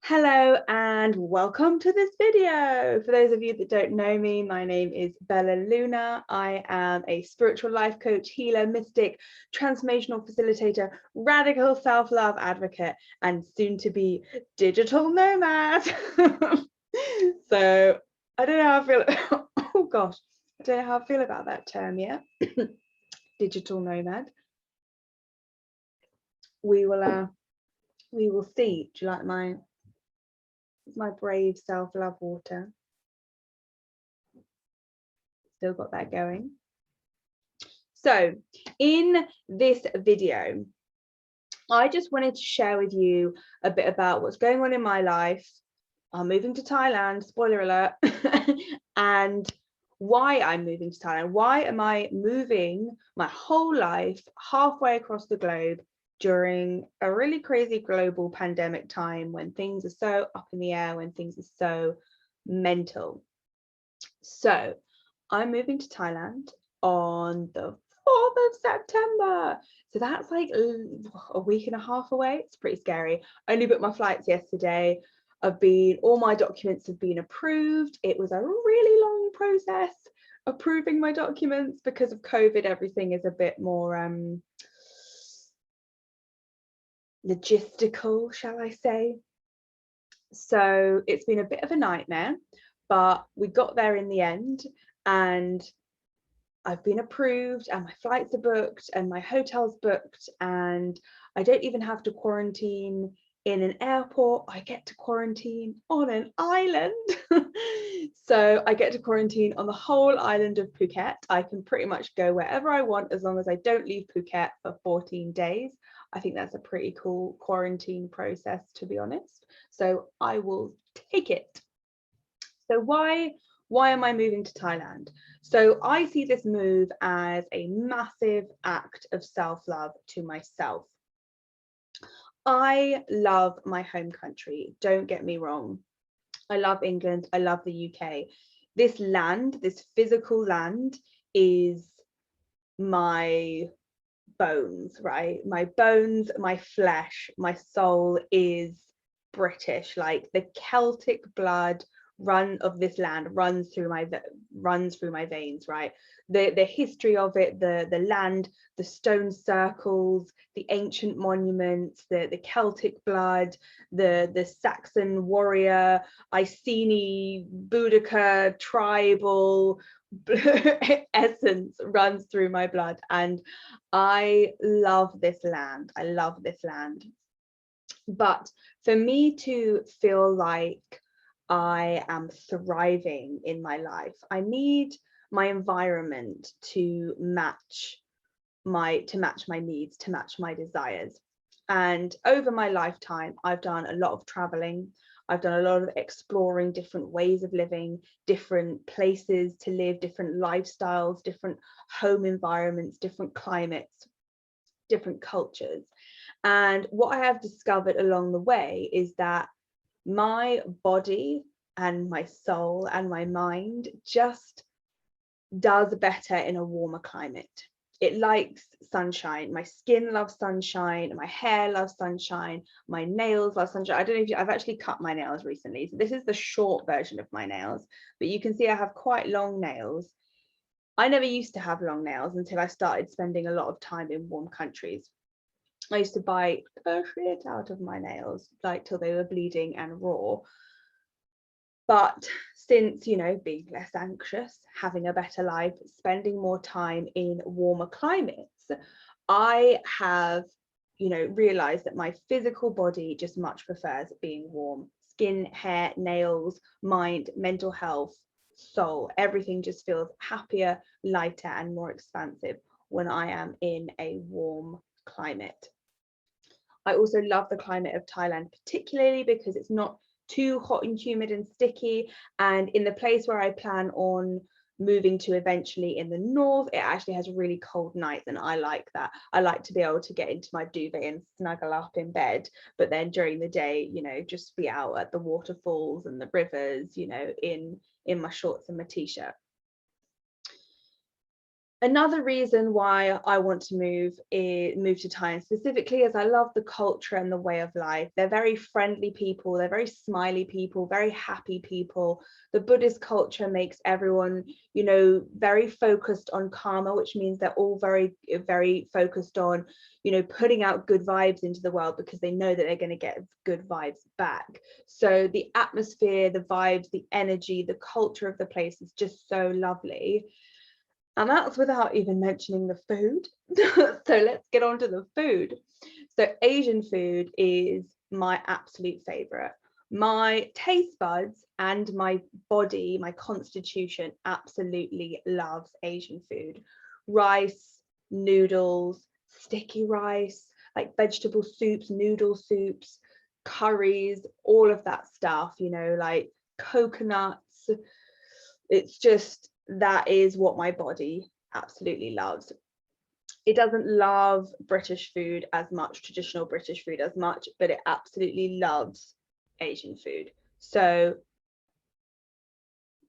Hello and welcome to this video. For those of you that don't know me, my name is Bella Luna. I am a spiritual life coach, healer, mystic, transformational facilitator, radical self-love advocate, and soon to be digital nomad. So I don't know how I feel. Oh gosh, I don't know how I feel about that term yet. Digital nomad. We will see. Do you like my brave self-love water? Still got that going. So in this video, I just wanted to share with you a bit about what's going on in my life. I'm moving to Thailand, spoiler alert, and why I'm moving to Thailand. Why am I moving my whole life halfway across the globe during a really crazy global pandemic time when things are so up in the air, when things are so mental? So I'm moving to Thailand on the 4th of September. So that's like a week and a half away. It's pretty scary. I only booked my flights yesterday. All my documents have been approved. It was a really long process approving my documents because of COVID. Everything is a bit more logistical, shall I say. So it's been a bit of a nightmare, but we got there in the end, and I've been approved and my flights are booked and my hotel's booked, and I don't even have to quarantine in an airport. I get to quarantine on an island. So I get to quarantine on the whole island of Phuket. I can pretty much go wherever I want as long as I don't leave Phuket for 14 days. I think that's a pretty cool quarantine process, to be honest. So I will take it. So why am I moving to Thailand? So I see this move as a massive act of self-love to myself. I love my home country, don't get me wrong. I love England, I love the UK. This land, this physical land, is my bones, right? My bones, my flesh, my soul is British. Like the Celtic blood of this land runs through my veins, right? The history of it, the land, the stone circles, the ancient monuments, the Celtic blood, the Saxon warrior, Iceni, Boudica, tribal essence runs through my blood, and I love this land. I love this land. But for me to feel like I am thriving in my life, I need my environment to match my needs, to match my desires. And over my lifetime, I've done a lot of traveling. I've done a lot of exploring different ways of living, different places to live, different lifestyles, different home environments, different climates, different cultures. And what I have discovered along the way is that my body and my soul and my mind just does better in a warmer climate. It likes sunshine. My skin loves sunshine, my hair loves sunshine, my nails love sunshine. I don't know if I've actually cut my nails recently, so this is the short version of my nails, but you can see I have quite long nails. I never used to have long nails until I started spending a lot of time in warm countries. I used to bite the shit out of my nails, like till they were bleeding and raw. But since, being less anxious, having a better life, spending more time in warmer climates, I have, realized that my physical body just much prefers being warm. Skin, hair, nails, mind, mental health, soul, everything just feels happier, lighter, and more expansive when I am in a warm climate. I also love the climate of Thailand, particularly because it's not too hot and humid and sticky. And in the place where I plan on moving to eventually in the north, it actually has really cold nights, and I like that. I like to be able to get into my duvet and snuggle up in bed, but then during the day, just be out at the waterfalls and the rivers, in my shorts and my t-shirt. Another reason why I want to move to Thailand specifically is I love the culture and the way of life. They're very friendly people, they're very smiley people, very happy people. The Buddhist culture makes everyone, you know, very focused on karma, which means they're all very, very focused on, you know, putting out good vibes into the world because they know that they're going to get good vibes back. So the atmosphere, the vibes, the energy, the culture of the place is just so lovely. And that's without even mentioning the food. So let's get on to the food. So Asian food is my absolute favorite. My taste buds and my body, my constitution absolutely loves Asian food. Rice, noodles, sticky rice, like vegetable soups, noodle soups, curries, all of that stuff, you know, like coconuts. It's just, that is what my body absolutely loves. It doesn't love British food as much, traditional British food as much, but it absolutely loves Asian food. So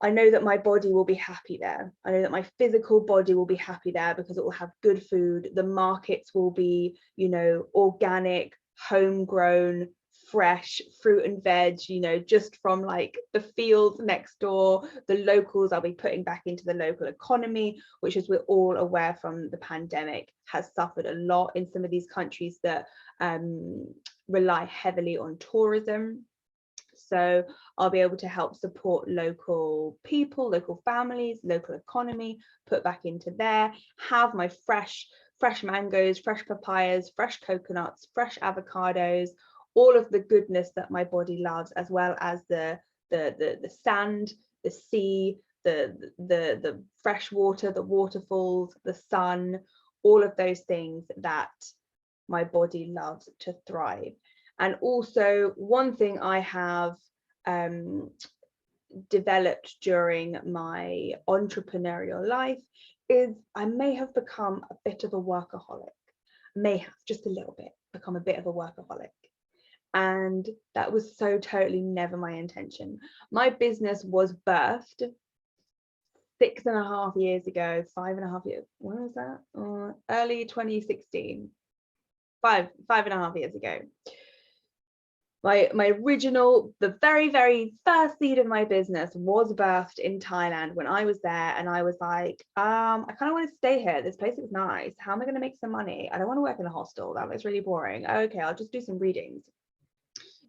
I know that my body will be happy there. I know that my physical body will be happy there because it will have good food. The markets will be, you know, organic, homegrown, fresh fruit and veg, you know, just from like the fields next door. The locals I'll be putting back into the local economy, which, as we're all aware from the pandemic, has suffered a lot in some of these countries that rely heavily on tourism. So I'll be able to help support local people, local families, local economy, put back into there, have my fresh mangoes, fresh papayas, fresh coconuts, fresh avocados, all of the goodness that my body loves, as well as the sand, the sea, the fresh water, the waterfalls, the sun, all of those things that my body loves to thrive. And also, one thing I have developed during my entrepreneurial life is I may have become a bit of a workaholic, may have just a little bit become a bit of a workaholic. And that was so totally never my intention. My business was birthed 6.5 years ago, 5.5 years. When was that? Early 2016. 5.5 years ago. My original, the very, very first seed of my business was birthed in Thailand when I was there, and I was like, I kind of want to stay here. This place is nice. How am I going to make some money? I don't want to work in a hostel. That looks really boring. Okay, I'll just do some readings.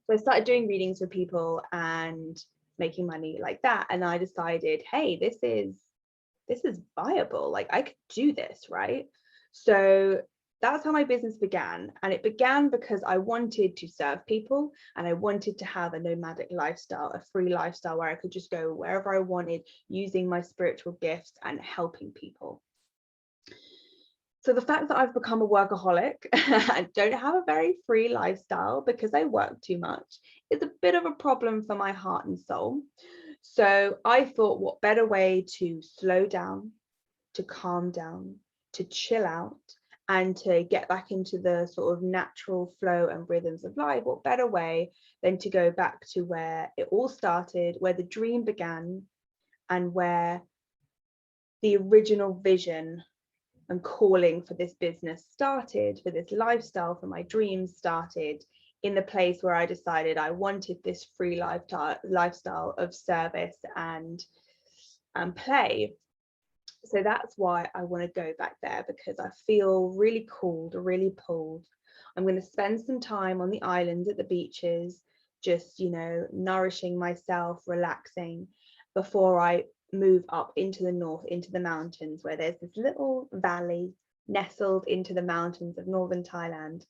So I started doing readings for people and making money like that. And I decided, hey, this is viable. Like, I could do this, right? So that's how my business began. And it began because I wanted to serve people, and I wanted to have a nomadic lifestyle, a free lifestyle where I could just go wherever I wanted, using my spiritual gifts and helping people. So the fact that I've become a workaholic and don't have a very free lifestyle because I work too much is a bit of a problem for my heart and soul. So I thought, what better way to slow down, to calm down, to chill out, and to get back into the sort of natural flow and rhythms of life? What better way than to go back to where it all started, where the dream began, and where the original vision and calling for this business started, for this lifestyle, for my dreams started, in the place where I decided I wanted this free lifestyle of service and play. So that's why I want to go back there, because I feel really called, really pulled. I'm going to spend some time on the islands at the beaches, just, you know, nourishing myself, relaxing, before I move up into the north, into the mountains, where there's this little valley nestled into the mountains of northern Thailand,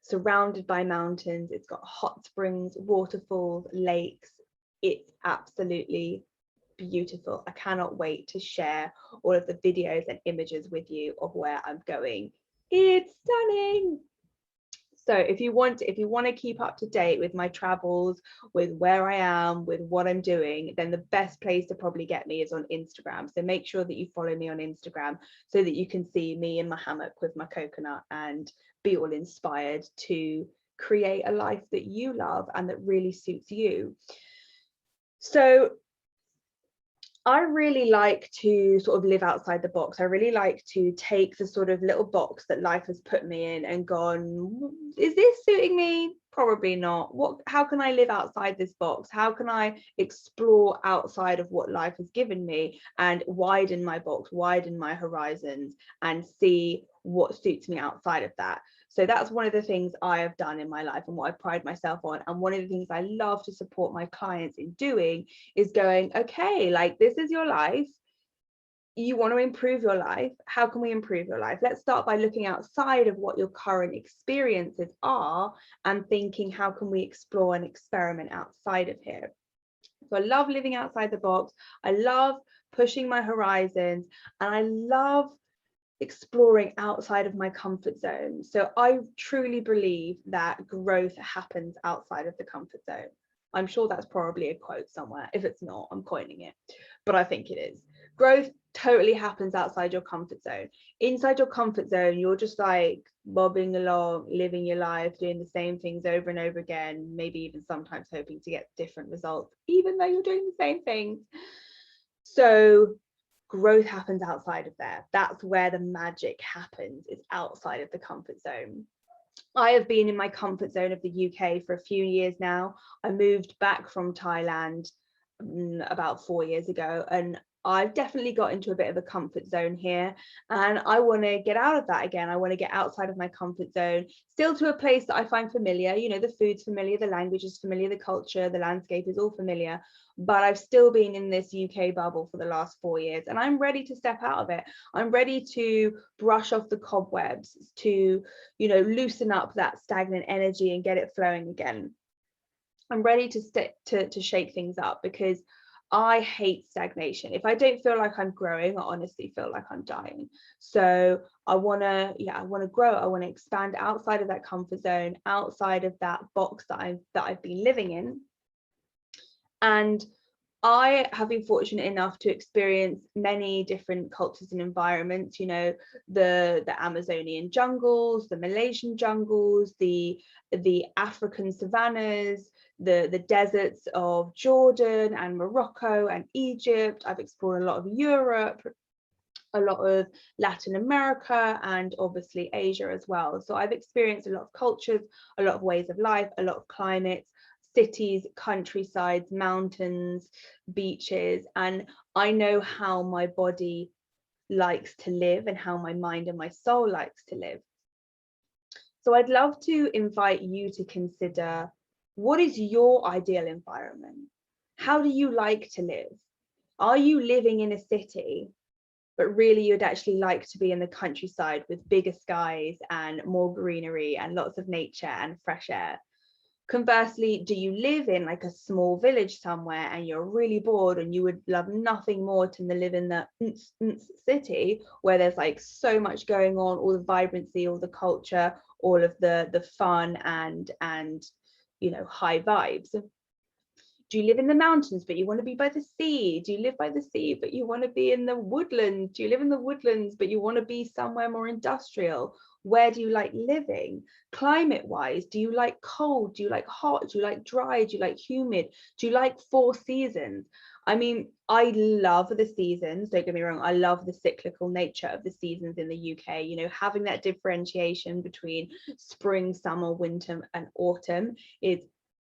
surrounded by mountains. It's got hot springs, waterfalls, lakes. It's absolutely beautiful. I cannot wait to share all of the videos and images with you of where I'm going. It's stunning. So if you want to keep up to date with my travels, with where I am, with what I'm doing, then the best place to probably get me is on Instagram. So make sure that you follow me on Instagram so that you can see me in my hammock with my coconut and be all inspired to create a life that you love and that really suits you. So I really like to sort of live outside the box. I really like to take the sort of little box that life has put me in and gone, is this suiting me? Probably not. How can I live outside this box? How can I explore outside of what life has given me and widen my box, widen my horizons, and see what suits me outside of that? So that's one of the things I have done in my life and what I pride myself on. And one of the things I love to support my clients in doing is going, okay, like, this is your life. You want to improve your life. How can we improve your life? Let's start by looking outside of what your current experiences are and thinking, how can we explore and experiment outside of here? So I love living outside the box. I love pushing my horizons, and I love exploring outside of my comfort zone. So I truly believe that growth happens outside of the comfort zone. I'm sure that's probably a quote somewhere. If it's not, I'm coining it, but I think it is. Growth totally happens outside your comfort zone. Inside your comfort zone, you're just like bobbing along, living your life, doing the same things over and over again, maybe even sometimes hoping to get different results, even though you're doing the same things. So growth happens outside of there. That's where the magic happens, is outside of the comfort zone. I have been in my comfort zone of the UK for a few years now. I moved back from Thailand about 4 years ago, and I've definitely got into a bit of a comfort zone here, and I want to get out of that again. I want to get outside of my comfort zone, still to a place that I find familiar. You know, the food's familiar, the language is familiar, the culture, the landscape is all familiar, but I've still been in this UK bubble for the last 4 years, and I'm ready to step out of it. I'm ready to brush off the cobwebs, to, you know, loosen up that stagnant energy and get it flowing again. I'm ready to shake things up, because I hate stagnation. If I don't feel like I'm growing, I honestly feel like I'm dying. So I want to grow. I want to expand outside of that comfort zone, outside of that box that I've been living in. And I have been fortunate enough to experience many different cultures and environments, you know, the Amazonian jungles, the Malaysian jungles, the African savannas, the deserts of Jordan and Morocco and Egypt. I've explored a lot of Europe, a lot of Latin America, and obviously Asia as well. So I've experienced a lot of cultures, a lot of ways of life, a lot of climates, cities, countrysides, mountains, beaches, and I know how my body likes to live and how my mind and my soul likes to live. So I'd love to invite you to consider, what is your ideal environment? How do you like to live? Are you living in a city, but really you'd actually like to be in the countryside with bigger skies and more greenery and lots of nature and fresh air? Conversely, do you live in like a small village somewhere and you're really bored and you would love nothing more to live in the city, where there's like so much going on, all the vibrancy, all the culture, all of the fun and you know, high vibes? Do you live in the mountains but you want to be by the sea? Do you live by the sea but you want to be in the woodlands? Do you live in the woodlands but you want to be somewhere more industrial? Where do you like living? Climate wise, do you like cold? Do you like hot? Do you like dry? Do you like humid? Do you like 4 seasons? I mean, I love the seasons, don't get me wrong. I love the cyclical nature of the seasons in the UK, you know, having that differentiation between spring, summer, winter and autumn is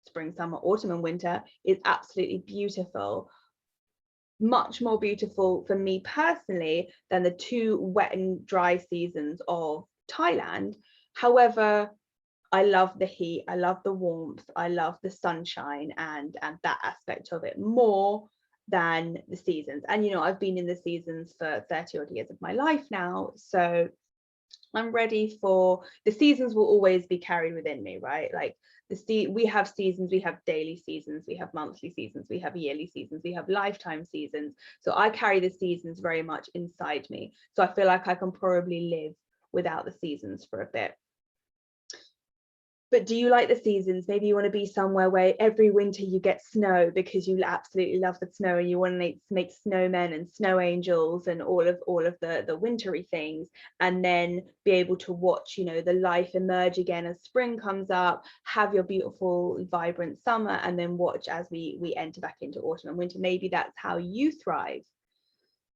spring, summer, autumn and winter is absolutely beautiful. Much more beautiful for me personally than the 2 wet and dry seasons of Thailand. However, I love the heat, I love the warmth, I love the sunshine and that aspect of it more than the seasons. And you know, I've been in the seasons for 30 odd years of my life now, so I'm ready for the seasons. Will always be carried within me, right? Like we have seasons, we have daily seasons, we have monthly seasons, we have yearly seasons, we have lifetime seasons. So I carry the seasons very much inside me. So I feel like I can probably live without the seasons for a bit. But do you like the seasons? Maybe you want to be somewhere where every winter you get snow because you absolutely love the snow, and you want to make snowmen and snow angels and all of the wintry things, and then be able to watch, you know, the life emerge again as spring comes up, have your beautiful vibrant summer, and then watch as we enter back into autumn and winter. Maybe that's how you thrive.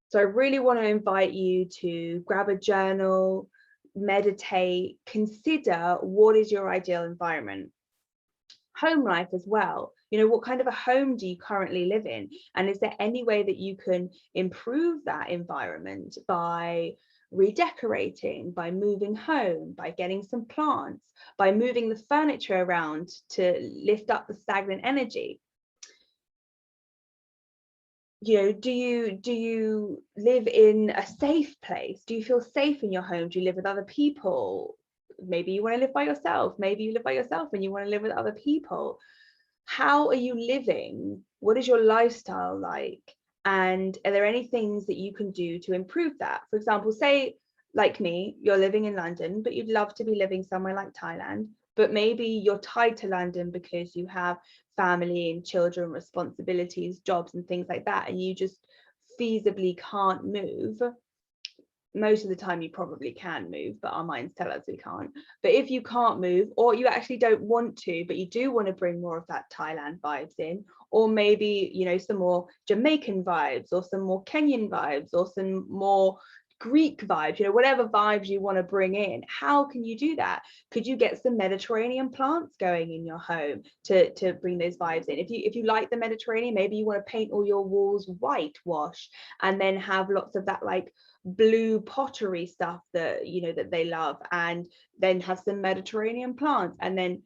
So I really want to invite you to grab a journal, meditate, consider what is your ideal environment. Home life as well. You know, what kind of a home do you currently live in? And is there any way that you can improve that environment by redecorating, by moving home, by getting some plants, by moving the furniture around to lift up the stagnant energy? You know, do you live in a safe place? Do you feel safe in your home? Do you live with other people? Maybe you want to live by yourself. Maybe you live by yourself and you want to live with other people. How are you living? What is your lifestyle like? And are there any things that you can do to improve that? For example, say, like me, you're living in London, but you'd love to be living somewhere like Thailand, but maybe you're tied to London because you have family and children responsibilities, jobs and things like that, and you just feasibly can't move. Most of the time you probably can move, but our minds tell us we can't. But if you can't move, or you actually don't want to, but you do want to bring more of that Thailand vibes in, or maybe, you know, some more Jamaican vibes, or some more Kenyan vibes, or some more Greek vibes, you know, whatever vibes you want to bring in, how can you do that? Could you get some Mediterranean plants going in your home to bring those vibes in? If you like the Mediterranean, maybe you want to paint all your walls whitewash and then have lots of that like blue pottery stuff that, you know, that they love, and then have some Mediterranean plants, and then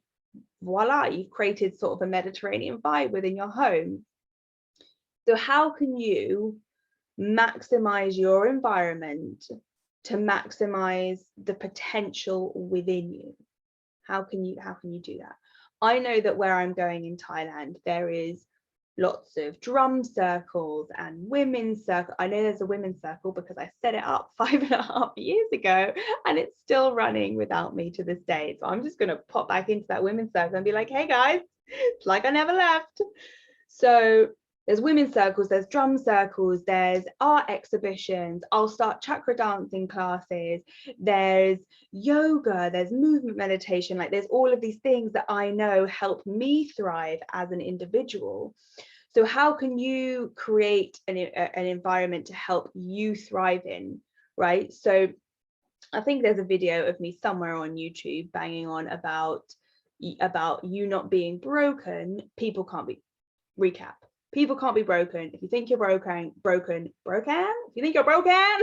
voila, you've created sort of a Mediterranean vibe within your home. So how can you maximize your environment to maximize the potential within you? How can you do that? I know that where I'm going in Thailand, there is lots of drum circles and women's circle. I know there's a women's circle because I set it up 5.5 years ago, and it's still running without me to this day. So I'm just going to pop back into that women's circle and be like, hey guys, it's like I never left. So there's women's circles, there's drum circles, there's art exhibitions. I'll start chakra dancing classes, there's yoga, there's movement meditation. Like, there's all of these things that I know help me thrive as an individual. So how can you create an environment to help you thrive in, right? So I think there's a video of me somewhere on YouTube banging on about you not being broken. People can't be, recap. People can't be broken. If you think you're broken. If you think you're broken,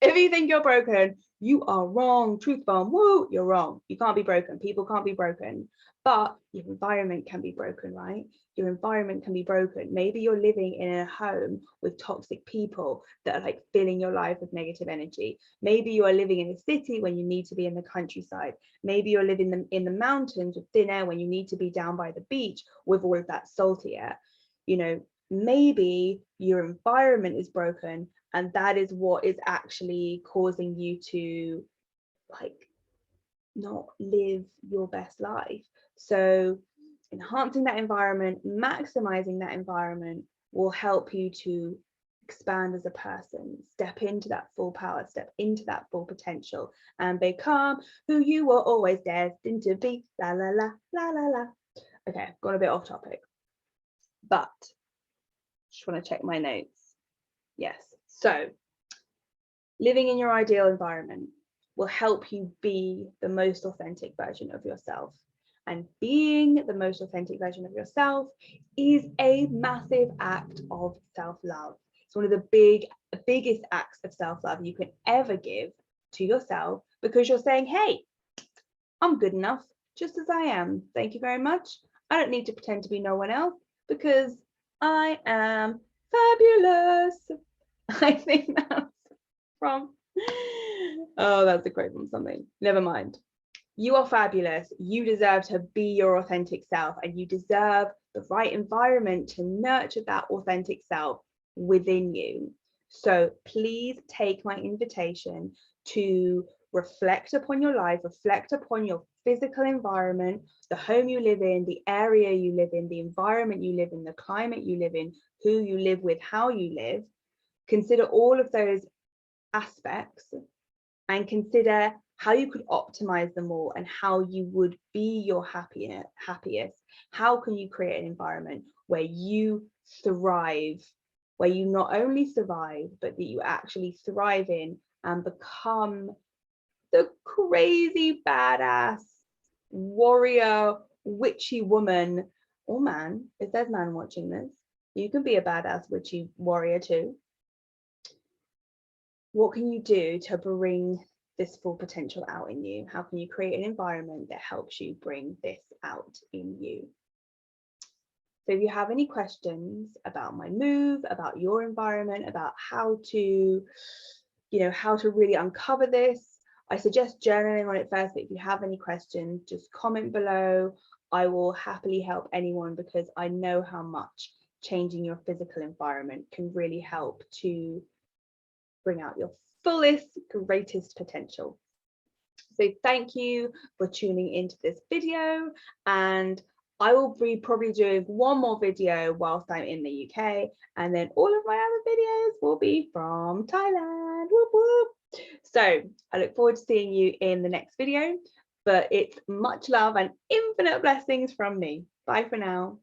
if you think you're broken, you are wrong. Truth bomb. Woo, you're wrong. You can't be broken. People can't be broken. But your environment can be broken, right? Your environment can be broken. Maybe you're living in a home with toxic people that are like filling your life with negative energy. Maybe you are living in a city when you need to be in the countryside. Maybe you're living in the mountains with thin air when you need to be down by the beach with all of that salty air. You know, maybe your environment is broken, and that is what is actually causing you to like not live your best life. So enhancing that environment, maximizing that environment will help you to expand as a person, step into that full power, step into that full potential, and become who you were always destined to be. La la la la la la. Okay, I've gone a bit off topic, but just want to check my notes. Yes, so living in your ideal environment will help you be the most authentic version of yourself. And being the most authentic version of yourself is a massive act of self-love. It's one of the biggest acts of self-love you can ever give to yourself, because you're saying, hey, I'm good enough just as I am. Thank you very much. I don't need to pretend to be no one else because I am fabulous. I think that's from, oh, that's a quote from something. Never mind. You are fabulous. You deserve to be your authentic self, and you deserve the right environment to nurture that authentic self within you. So please take my invitation to reflect upon your life, reflect upon your physical environment, the home you live in, the area you live in, the environment you live in, the climate you live in, who you live with, how you live. Consider all of those aspects and consider how you could optimize them all and how you would be your happiest. How can you create an environment where you thrive, where you not only survive, but that you actually thrive in and become the crazy badass warrior witchy woman or man, if there's man watching this, you can be a badass witchy warrior too. What can you do to bring this full potential out in you? How can you create an environment that helps you bring this out in you? So if you have any questions about my move, about your environment, about how to, how to really uncover this, I suggest journaling on it first, but if you have any questions, just comment below. I will happily help anyone because I know how much changing your physical environment can really help to bring out your fullest, greatest potential. So thank you for tuning into this video, and I will be probably doing one more video whilst I'm in the UK, and then all of my other videos will be from Thailand. Whoop, whoop. So I look forward to seeing you in the next video, but it's much love and infinite blessings from me. Bye for now.